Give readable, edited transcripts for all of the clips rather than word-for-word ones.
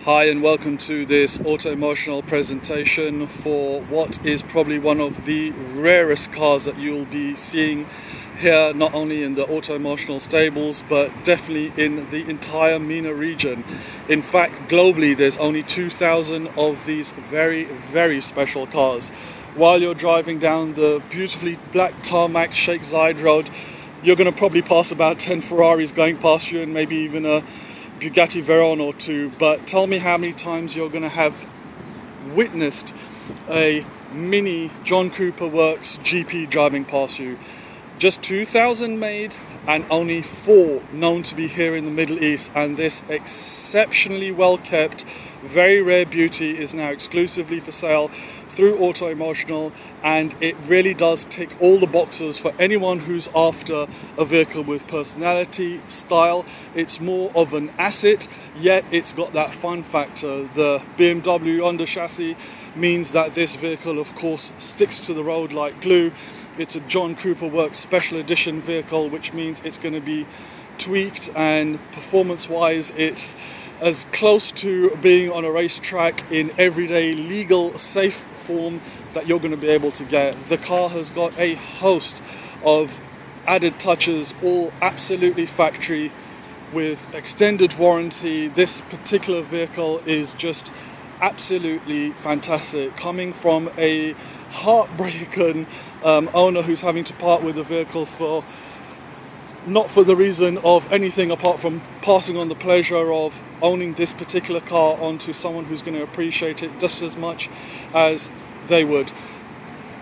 Hi and welcome to this auto-emotional presentation for what is probably one of the rarest cars that you'll be seeing here, not only in the auto-emotional stables but definitely in the entire MENA region. In fact, globally there's only 2,000 of these very special cars. While you're driving down the beautifully black tarmac Sheikh Zayed Road, you're going to probably pass about 10 Ferraris going past you and maybe even a Bugatti Veyron or two, but tell me how many times you're going to have witnessed a mini John Cooper Works GP driving past you. Just 2,000 made and only 4 known to be here in the Middle East, and this exceptionally well kept, very rare beauty is now exclusively for sale through Auto Emotional, and it really does tick all the boxes for anyone who's after a vehicle with personality, style. It's more of an asset, yet it's got that fun factor. The BMW under chassis means that this vehicle of course sticks to the road like glue. It's a John Cooper Works special edition vehicle, which means it's going to be tweaked, and performance wise it's as close to being on a racetrack in everyday legal safe form that you're going to be able to get. The car has got a host of added touches, all absolutely factory with extended warranty. This particular vehicle is just absolutely fantastic, coming from a heartbroken owner who's having to part with the vehicle for not for the reason of anything apart from passing on the pleasure of owning this particular car onto someone who's going to appreciate it just as much as they would.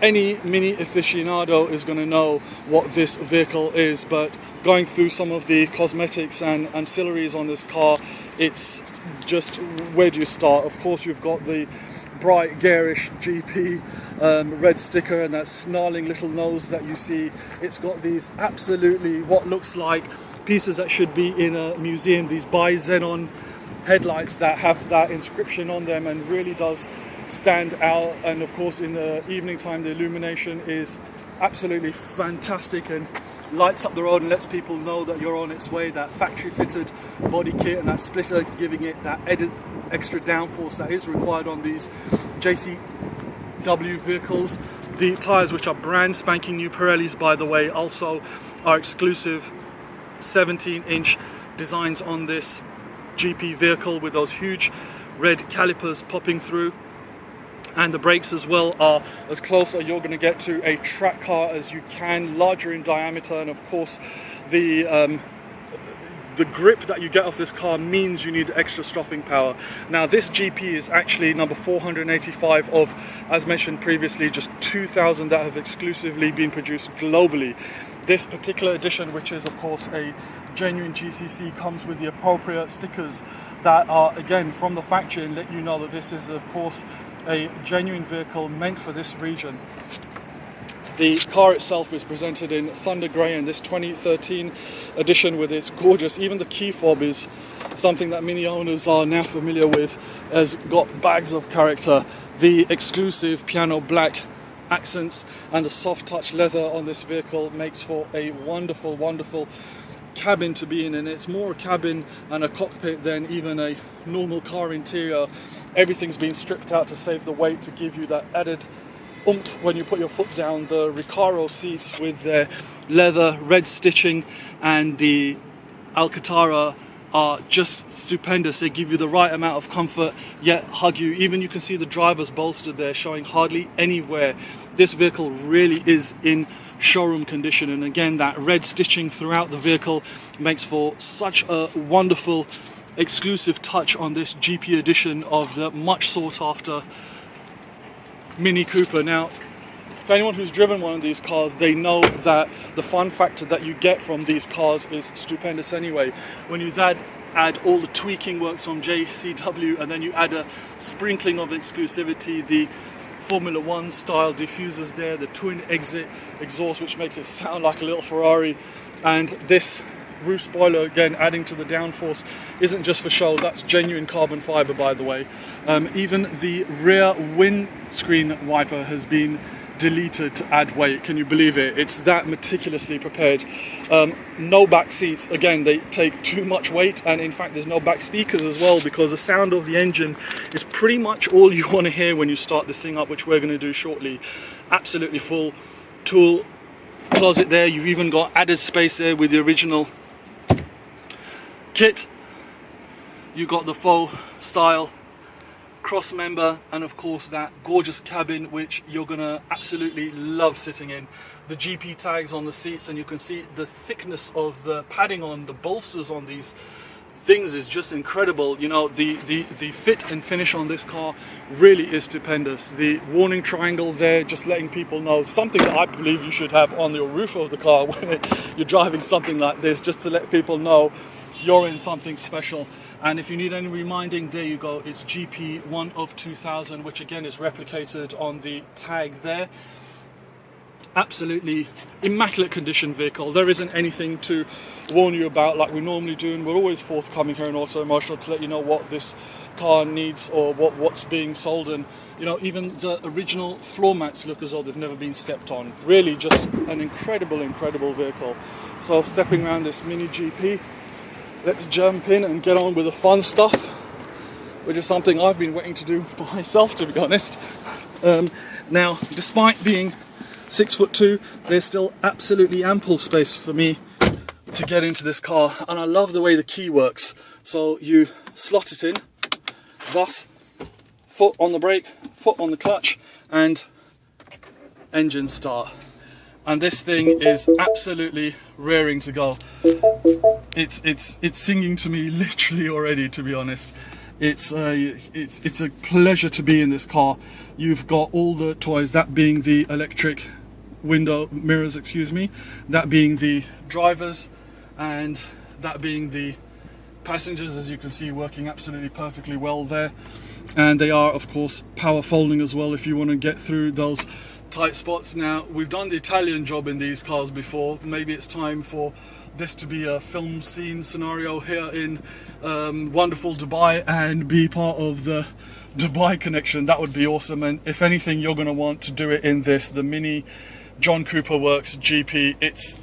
Any mini aficionado is going to know what this vehicle is, but going through some of the cosmetics and ancillaries on this car, it's just, where do you start? Of course, you've got the bright garish GP red sticker and that snarling little nose that you see. It's got these absolutely what looks like pieces that should be in a museum, these Xenon Headlights that have that inscription on them and really does stand out. And of course in the evening time the illumination is absolutely fantastic and lights up the road and lets people know that you're on its way. That factory fitted body kit and that splitter giving it that added extra downforce that is required on these JCW vehicles. The tyres, which are brand spanking new Pirellis by the way, also are exclusive 17-inch designs on this GP vehicle with those huge red calipers popping through. And the brakes as well are as close as you're going to get to a track car as you can, larger in diameter, and of course the grip that you get off this car means you need extra stopping power. Now this GP is actually number 485 of, as mentioned previously, just 2,000 that have exclusively been produced globally. This particular edition, which is of course a genuine GCC, comes with the appropriate stickers that are again from the factory and let you know that this is of course a genuine vehicle meant for this region. The car itself is presented in Thunder Grey in this 2013 edition with its gorgeous, even the key fob is something that many owners are now familiar with, has got bags of character. The exclusive piano black accents and the soft touch leather on this vehicle makes for a wonderful cabin to be in, and it's more a cabin and a cockpit than even a normal car interior. Everything's been stripped out to save the weight to give you that added oomph when you put your foot down. The Recaro seats with their leather red stitching and the Alcantara are just stupendous. They give you the right amount of comfort yet hug you. Even you can see the driver's bolster there showing hardly anywhere. This vehicle really is in showroom condition, and again that red stitching throughout the vehicle makes for such a wonderful exclusive touch on this GP edition of the much sought after Mini Cooper. Now, for anyone who's driven one of these cars, they know that the fun factor that you get from these cars is stupendous anyway. When you add all the tweaking works from JCW and then you add a sprinkling of exclusivity, the Formula One style diffusers there, the twin exit exhaust which makes it sound like a little Ferrari, and this roof spoiler again adding to the downforce isn't just for show. That's genuine carbon fiber by the way. Even the rear windscreen wiper has been deleted to add weight. Can you believe it? It's that meticulously prepared. No back seats, again, they take too much weight, and in fact there's no back speakers as well, because the sound of the engine is pretty much all you want to hear when you start this thing up, which we're going to do shortly. Absolutely full tool closet there. You've even got added space there with the original kit. You got the faux style cross member, and of course that gorgeous cabin which you're gonna absolutely love sitting in. The GP tags on the seats, and you can see the thickness of the padding on the bolsters on these things is just incredible. You know, the fit and finish on this car really is stupendous. The warning triangle there, just letting people know, something that I believe you should have on your roof of the car when you're driving something like this, just to let people know you're in something special. And if you need any reminding, there you go, it's GP 1 of 2000, which again is replicated on the tag there. Absolutely immaculate condition vehicle. There isn't anything to warn you about like we normally do, and we're always forthcoming here in Auto Emotional to let you know what this car needs or what's being sold. And you know, even the original floor mats look as though they've never been stepped on. Really just an incredible vehicle. So stepping around this Mini GP, let's jump in and get on with the fun stuff, which is something I've been waiting to do by myself, to be honest. Now, despite being 6'2", there's still absolutely ample space for me to get into this car, and I love the way the key works. So you slot it in, thus foot on the brake, foot on the clutch, and engine start. And this thing is absolutely raring to go. It's singing to me literally already, to be honest. It's a pleasure to be in this car. You've got all the toys, that being the electric window mirrors, excuse me, that being the drivers, and that being the passengers, as you can see, working absolutely perfectly well there. And they are, of course, power folding as well if you want to get through those tight spots. Now, we've done the Italian job in these cars before. Maybe it's time for this to be a film scene scenario here in wonderful Dubai and be part of the Dubai connection. That would be awesome. And if anything, you're going to want to do it in this, the Mini John Cooper Works GP. It's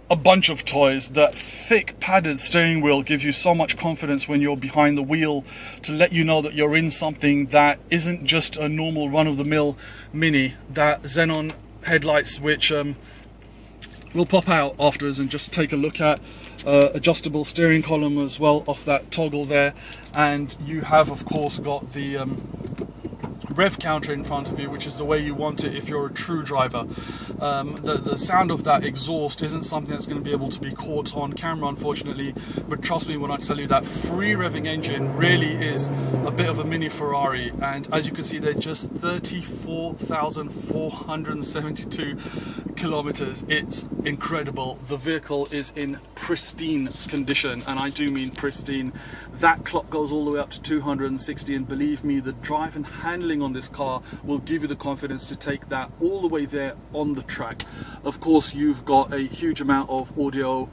a bunch of toys. That thick padded steering wheel gives you so much confidence when you're behind the wheel, to let you know that you're in something that isn't just a normal run-of-the-mill Mini. That Xenon headlights, which we'll pop out afterwards and just take a look at. Adjustable steering column as well off that toggle there, and you have of course got the rev counter in front of you, which is the way you want it if you're a true driver. The sound of that exhaust isn't something that's going to be able to be caught on camera, unfortunately, but trust me when I tell you that free revving engine really is a bit of a mini Ferrari. And as you can see, they're just 34,472 kilometers. It's incredible. The vehicle is in pristine condition, and I do mean pristine. That clock goes all the way up to 260, and believe me, the drive and handling on this car will give you the confidence to take that all the way there on the track. Of course, you've got a huge amount of audio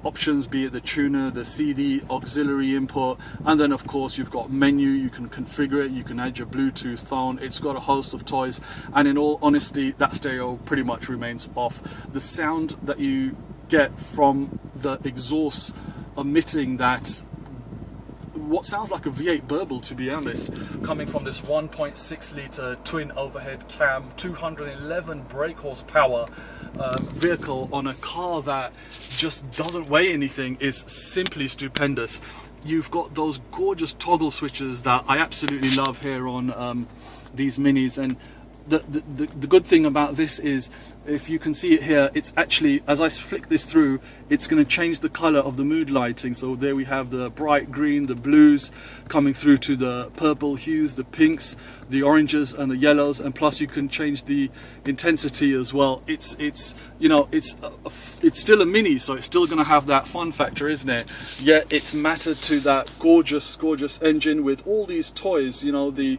options, be it the tuner, the CD, auxiliary input, and then of course you've got menu. You can configure it, you can add your Bluetooth phone. It's got a host of toys, and in all honesty, that stereo pretty much remains off. The sound that you get from the exhaust emitting that what sounds like a V8 burble, to be honest, coming from this 1.6 litre twin overhead cam, 211 brake horsepower vehicle on a car that just doesn't weigh anything, is simply stupendous. You've got those gorgeous toggle switches that I absolutely love here on these Minis, and the good thing about this is, if you can see it here, it's actually, as I flick this through, it's going to change the color of the mood lighting. So there we have the bright green, the blues coming through to the purple hues, the pinks, the oranges and the yellows, and plus you can change the intensity as well. It's you know, it's still a Mini, so it's still going to have that fun factor, isn't it? Yet it's mattered to that gorgeous engine with all these toys. You know, the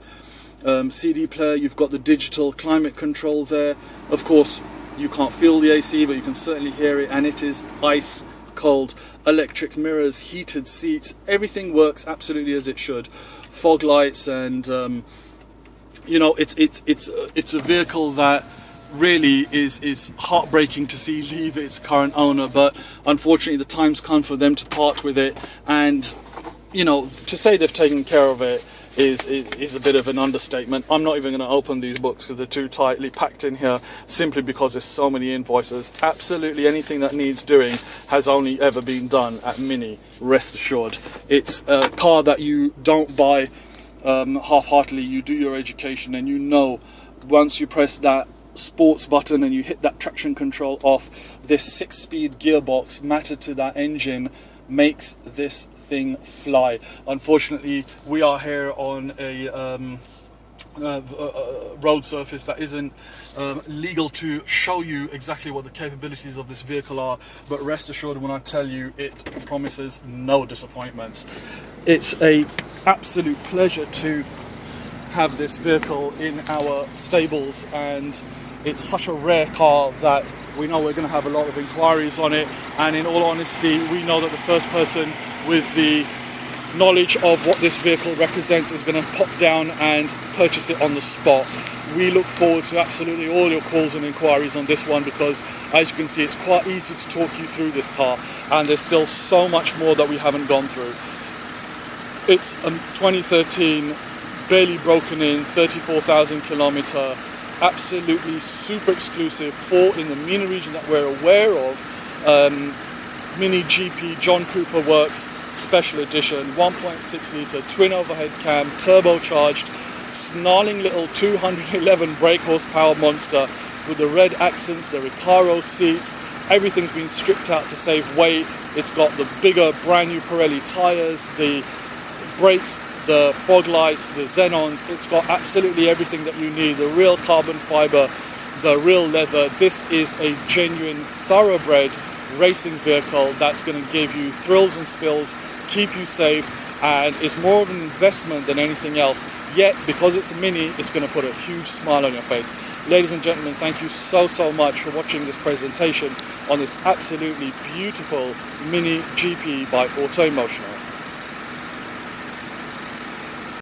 CD player, you've got the digital climate control there. Of course, you can't feel the AC, but you can certainly hear it, and it is ice cold. Electric mirrors, heated seats, everything works absolutely as it should. Fog lights and you know, it's a vehicle that really is heartbreaking to see leave its current owner, but unfortunately the time's come for them to part with it. And you know, to say they've taken care of it is a bit of an understatement. I'm not even going to open these books because they're too tightly packed in here, simply because there's so many invoices. Absolutely anything that needs doing has only ever been done at Mini, rest assured. It's a car that you don't buy half-heartedly. You do your education, and you know, once you press that sports button and you hit that traction control off, this 6-speed gearbox matted to that engine makes this thing fly. Unfortunately, we are here on a road surface that isn't legal to show you exactly what the capabilities of this vehicle are, but rest assured when I tell you, it promises no disappointments. It's a absolute pleasure to have this vehicle in our stables, and it's such a rare car that we know we're going to have a lot of inquiries on it, and in all honesty, we know that the first person with the knowledge of what this vehicle represents is going to pop down and purchase it on the spot. We look forward to absolutely all your calls and inquiries on this one, because as you can see, it's quite easy to talk you through this car, and there's still so much more that we haven't gone through. It's a 2013, barely broken in, 34,000 kilometer, absolutely super exclusive for in the MENA region that we're aware of. Mini GP John Cooper Works Special Edition, 1.6 litre twin overhead cam, turbocharged, snarling little 211 brake horsepower monster with the red accents, the Recaro seats. Everything's been stripped out to save weight. It's got the bigger brand new Pirelli tyres, the brakes, the fog lights, the Xenons. It's got absolutely everything that you need. The real carbon fibre, the real leather. This is a genuine thoroughbred racing vehicle that's going to give you thrills and spills, keep you safe, and it's more of an investment than anything else. Yet, because it's a Mini, it's going to put a huge smile on your face. Ladies and gentlemen, thank you so much for watching this presentation on this absolutely beautiful Mini GP by Auto Emotional.